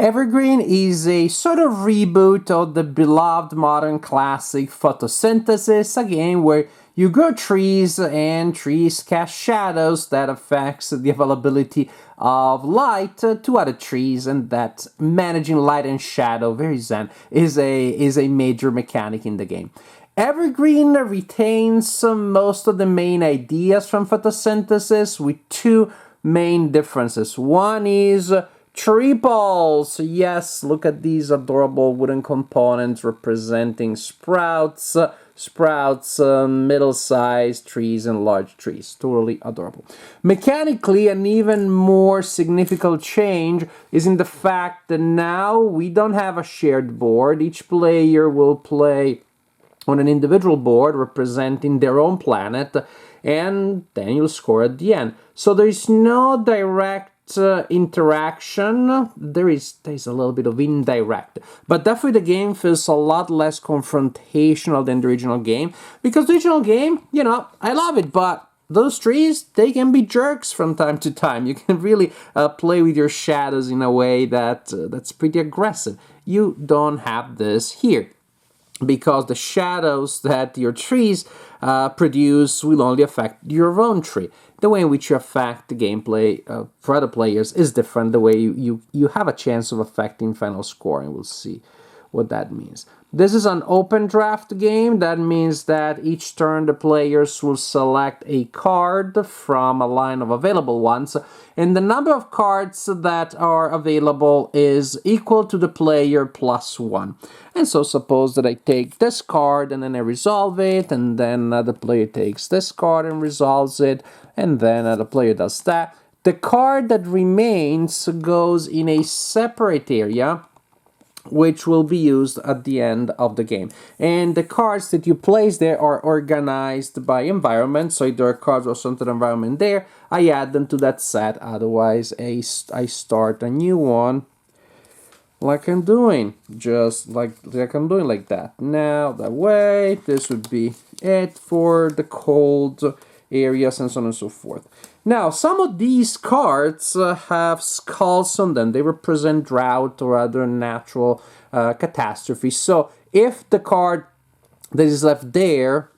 Evergreen is a sort of reboot of the beloved modern classic photosynthesis, a game where you grow trees and trees cast shadows that affects the availability of light to other trees, and that managing light and shadow, very zen, is a major mechanic in the game. Evergreen retains most of the main ideas from photosynthesis with two main differences. One is triples. Yes, look at these adorable wooden components representing sprouts, middle-sized trees, and large trees. Totally adorable. Mechanically, an even more significant change is in the fact that now we don't have a shared board. Each player will play on an individual board representing their own planet, and then you'll score at the end. So there is no direct interaction. There's a little bit of indirect, but definitely the game feels a lot less confrontational than the original game, because the original game, I love it, but those trees, they can be jerks from time to time. You can really play with your shadows in a way that's pretty aggressive. You don't have this here, because the shadows that your trees produce will only affect your own tree. The way in which you affect the gameplay for other players is different. The way you have a chance of affecting final score, and we'll see what that means. This is an open draft game. That means that each turn the players will select a card from a line of available ones, and the number of cards that are available is equal to the player plus one. And so suppose that I take this card and then I resolve it, and then the player takes this card and resolves it, and then the player does that. The card that remains goes in a separate area, which will be used at the end of the game. And the cards that you place there are organized by environment. So if there are cards of some environment there, I add them to that set. Otherwise, I start a new one, like I'm doing, just like I'm doing like that. Now, that way, this would be it for the cold areas and so on and so forth. Now, some of these cards have skulls on them. They represent drought or other natural catastrophes. So if the card that is left there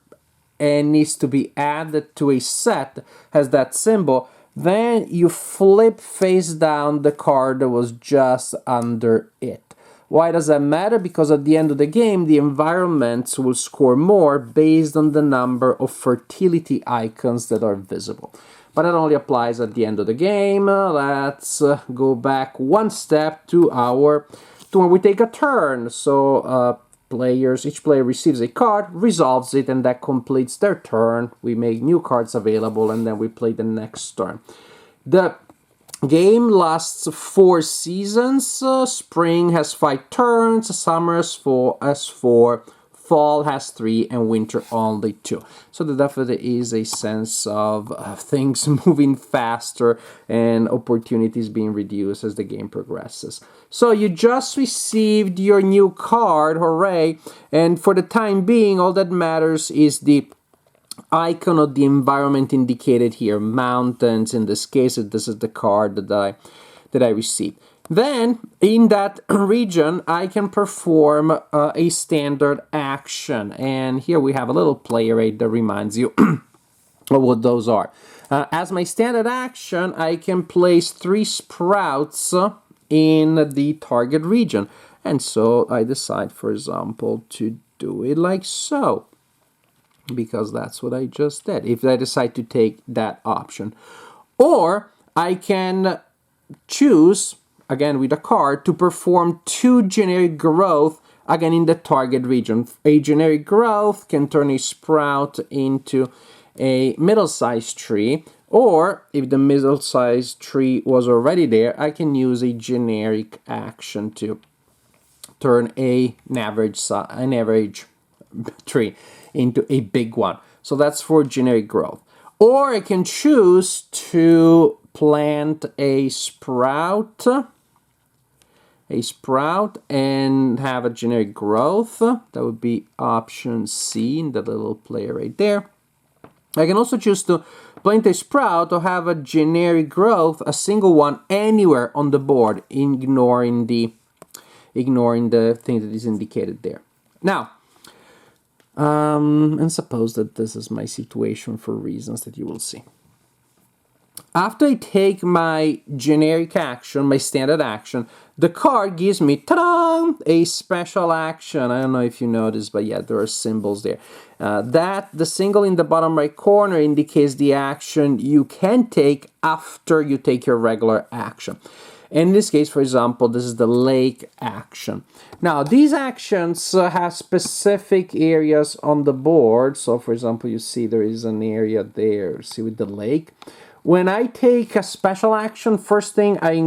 and needs to be added to a set has that symbol, then you flip face down the card that was just under it. Why does that matter? Because at the end of the game, the environments will score more based on the number of fertility icons that are visible. But that only applies at the end of the game. Let's go back one step to when we take a turn. So each player receives a card, resolves it, and that completes their turn. We make new cards available, and then we play the next turn. The game lasts 4 seasons. Spring has 5 turns, summer has 4, fall has 3, and winter only 2. So there definitely is a sense of things moving faster and opportunities being reduced as the game progresses. So you just received your new card, hooray! And for the time being, all that matters is the icon of the environment indicated here, mountains. In this case, this is the card that I received. Then, in that region, I can perform a standard action. And here we have a little player aid that reminds you of what those are. As my standard action, I can place 3 sprouts in the target region. And so I decide, for example, to do it like so, because that's what I just did, if I decide to take that option. Or I can choose, again with a card, to perform 2 generic growth, again in the target region. A generic growth can turn a sprout into a middle-sized tree, or if the middle-sized tree was already there, I can use a generic action to turn an average tree into a big one. So that's for generic growth. Or I can choose to plant a sprout and have a generic growth. That would be option C in the little player right there. I can also choose to plant a sprout or have a generic growth, a single one anywhere on the board, ignoring the thing that is indicated there. Now, and suppose that this is my situation for reasons that you will see. After I take my generic action, my standard action, the card gives me, ta-da, a special action. I don't know if you noticed, but yeah, there are symbols there. That the symbol in the bottom right corner indicates the action you can take after you take your regular action. In this case, for example, this is the lake action. Now, these actions have specific areas on the board. So, for example, you see there is an area there, see, with the lake. When I take a special action, first thing I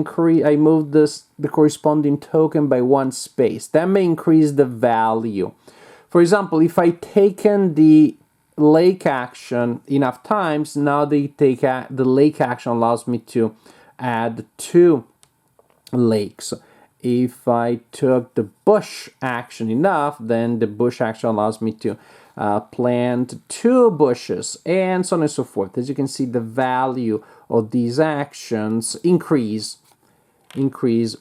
move the corresponding token by 1 space. That may increase the value. For example, if I taken the lake action enough times, now the lake action allows me to add 2 lakes. If I took the bush action enough, then the bush action allows me to plant 2 bushes, and so on and so forth. As you can see, the value of these actions increase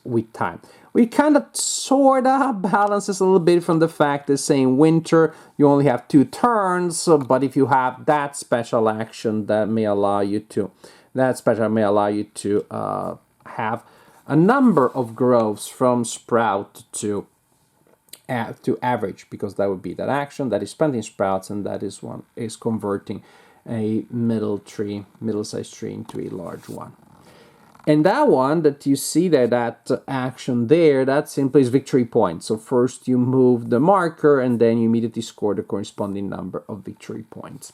with time. We kind of sort of balances a little bit from the fact that saying winter you only have 2 turns, but if you have that special action, that may allow you to have a number of growths from sprout to average, because that would be that action that is planting sprouts, and that is converting a middle-sized tree into a large one. And that one that you see there, that action there, that simply is victory points. So first you move the marker, and then you immediately score the corresponding number of victory points.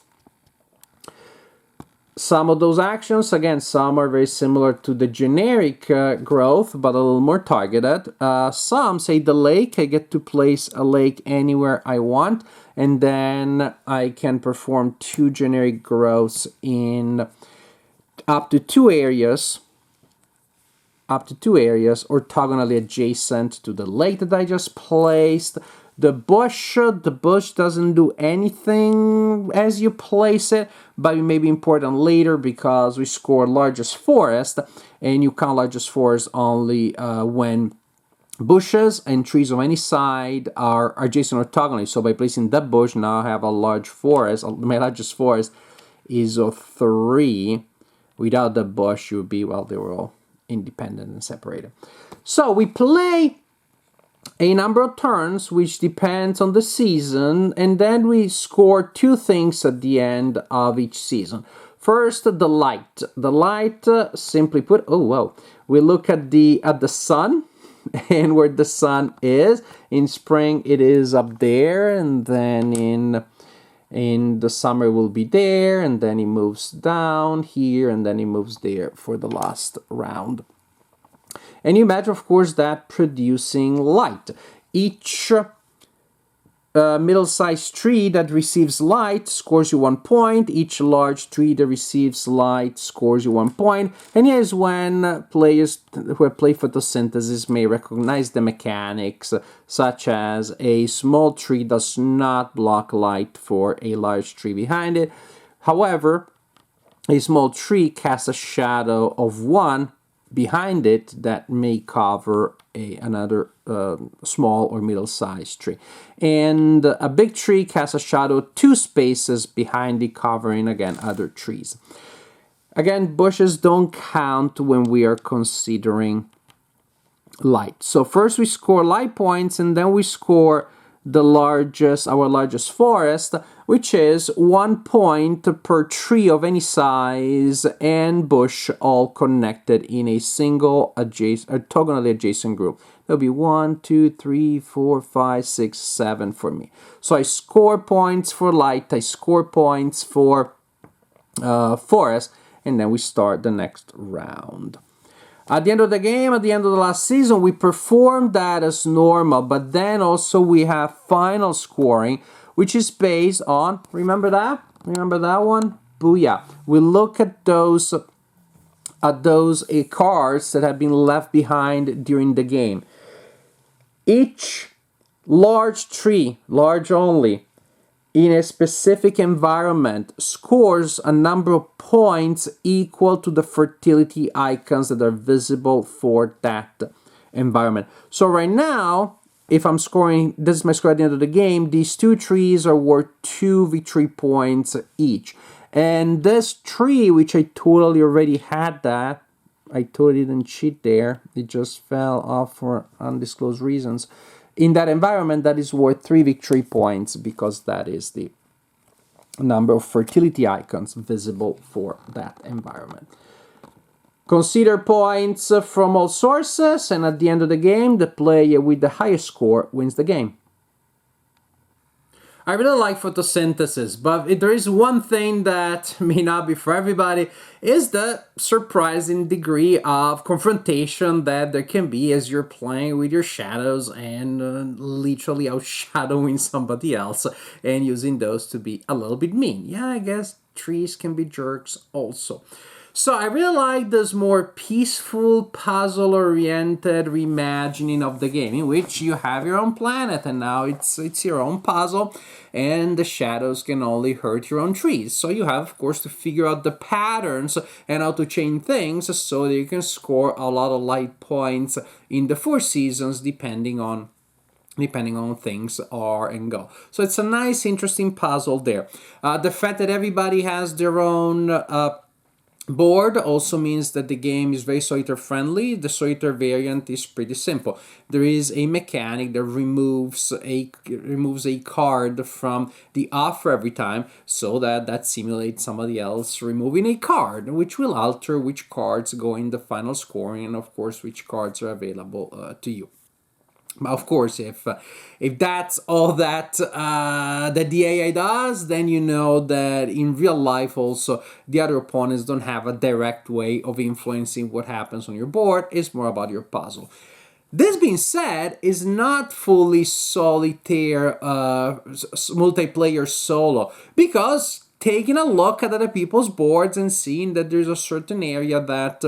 Some of those actions, again, some are very similar to the generic growth, but a little more targeted. Some say the lake, I get to place a lake anywhere I want, and then I can perform 2 generic growths in up to 2 areas orthogonally adjacent to the lake that I just placed. The bush doesn't do anything as you place it, but it may be important later because we score largest forest, and you count largest forest only when bushes and trees of any side are adjacent orthogonally. So by placing that bush, now I have a large forest. My largest forest is of 3. Without the bush, you would be, well, they were all independent and separated. So we play a number of turns, which depends on the season, and then we score 2 things at the end of each season. First, the light. The light, simply put, we look at the sun, and where the sun is. In spring, it is up there, and then in the summer, it will be there, and then it moves down here, and then it moves there for the last round. And you imagine, of course, that producing light. Each middle-sized tree that receives light scores you 1 point. Each large tree that receives light scores you 1 point. And here's when players who play photosynthesis may recognize the mechanics, such as a small tree does not block light for a large tree behind it. However, a small tree casts a shadow of 1 behind it that may cover another small or middle-sized tree. And a big tree casts a shadow 2 spaces behind it, covering, again, other trees. Again, bushes don't count when we are considering light. So first we score light points, and then we score our largest forest, which is 1 point per tree of any size and bush, all connected in a single orthogonally adjacent group. There'll be 1, 2, 3, 4, 5, 6, 7 for me. So I score points for light, I score points for forest, and then we start the next round. At the end of the game, at the end of the last season, we performed that as normal, but then also we have final scoring, which is based on, remember that? Remember that one? Booyah. We look at those cards that have been left behind during the game. Each large tree, large only, in a specific environment scores a number of points equal to the fertility icons that are visible for that environment. So right now, if I'm scoring, this is my score at the end of the game, these two trees are worth 2 victory points each. And this tree, which I totally already had that, I totally didn't cheat there, it just fell off for undisclosed reasons. In that environment, that is worth 3 victory points because that is the number of fertility icons visible for that environment. Consider points from all sources, and at the end of the game, the player with the highest score wins the game. I really like photosynthesis, but if there is one thing that may not be for everybody, is the surprising degree of confrontation that there can be as you're playing with your shadows and literally outshadowing somebody else and using those to be a little bit mean. Yeah, I guess trees can be jerks also. So I really like this more peaceful, puzzle-oriented reimagining of the game, in which you have your own planet, and now it's your own puzzle, and the shadows can only hurt your own trees. So you have, of course, to figure out the patterns and how to change things so that you can score a lot of light points in the 4 seasons, depending on things are and go. So it's a nice, interesting puzzle there. The fact that everybody has their own board also means that the game is very solitaire friendly. The solitaire variant is pretty simple. There is a mechanic that removes a card from the offer every time, so that simulates somebody else removing a card, which will alter which cards go in the final scoring and of course which cards are available to you. But of course, if that's all that the AI does, then you know that in real life also the other opponents don't have a direct way of influencing what happens on your board. It's more about your puzzle. This being said, is not fully solitaire multiplayer solo, because taking a look at other people's boards and seeing that there's a certain area that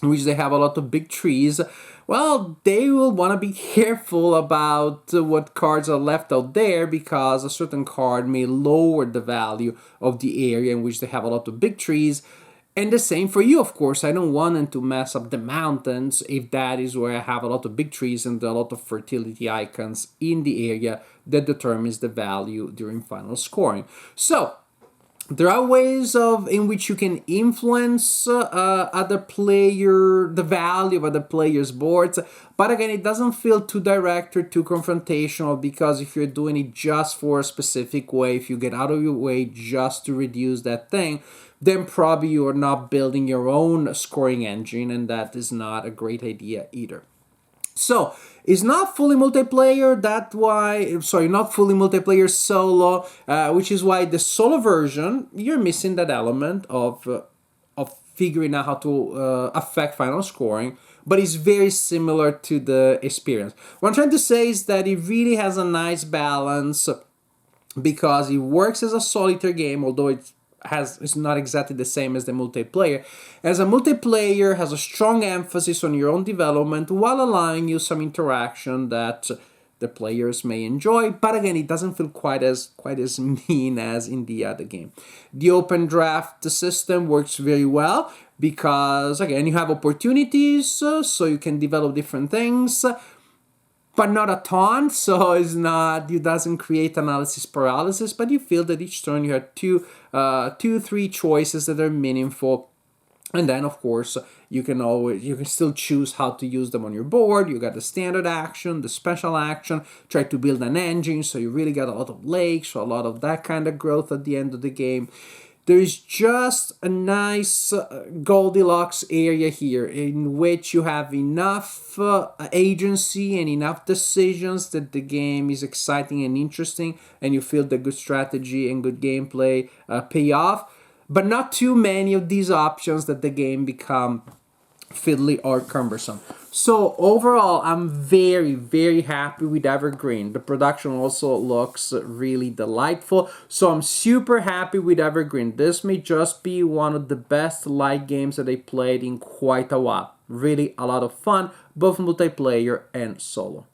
in which they have a lot of big trees, well, they will want to be careful about what cards are left out there, because a certain card may lower the value of the area in which they have a lot of big trees. And the same for you, of course. I don't want them to mess up the mountains if that is where I have a lot of big trees and a lot of fertility icons in the area that determines the value during final scoring. So, there are ways in which you can influence the value of other players' boards, but again, it doesn't feel too direct or too confrontational, because if you're doing it just for a specific way, if you get out of your way just to reduce that thing, then probably you are not building your own scoring engine, and that is not a great idea either. So, it's not fully multiplayer, not fully multiplayer solo, which is why the solo version, you're missing that element of figuring out how to affect final scoring, but it's very similar to the experience. What I'm trying to say is that it really has a nice balance, because it works as a solitaire game, although it's not exactly the same as the multiplayer. As a multiplayer, has a strong emphasis on your own development while allowing you some interaction that the players may enjoy, but again, it doesn't feel quite as mean as in the other game. The open draft system works very well because again, you have opportunities, so you can develop different things, but not a ton, so it doesn't create analysis paralysis, but you feel that each turn you have two, 3 choices that are meaningful. And then, of course, you can still choose how to use them on your board. You got the standard action, the special action, try to build an engine, so you really got a lot of lakes, or a lot of that kind of growth at the end of the game. There is just a nice Goldilocks area here in which you have enough agency and enough decisions that the game is exciting and interesting, and you feel the good strategy and good gameplay pay off, but not too many of these options that the game become fiddly or cumbersome. So overall, I'm very, very happy with Evergreen. The production also looks really delightful. So I'm super happy with Evergreen. This may just be one of the best light games that I played in quite a while. Really a lot of fun, both multiplayer and solo.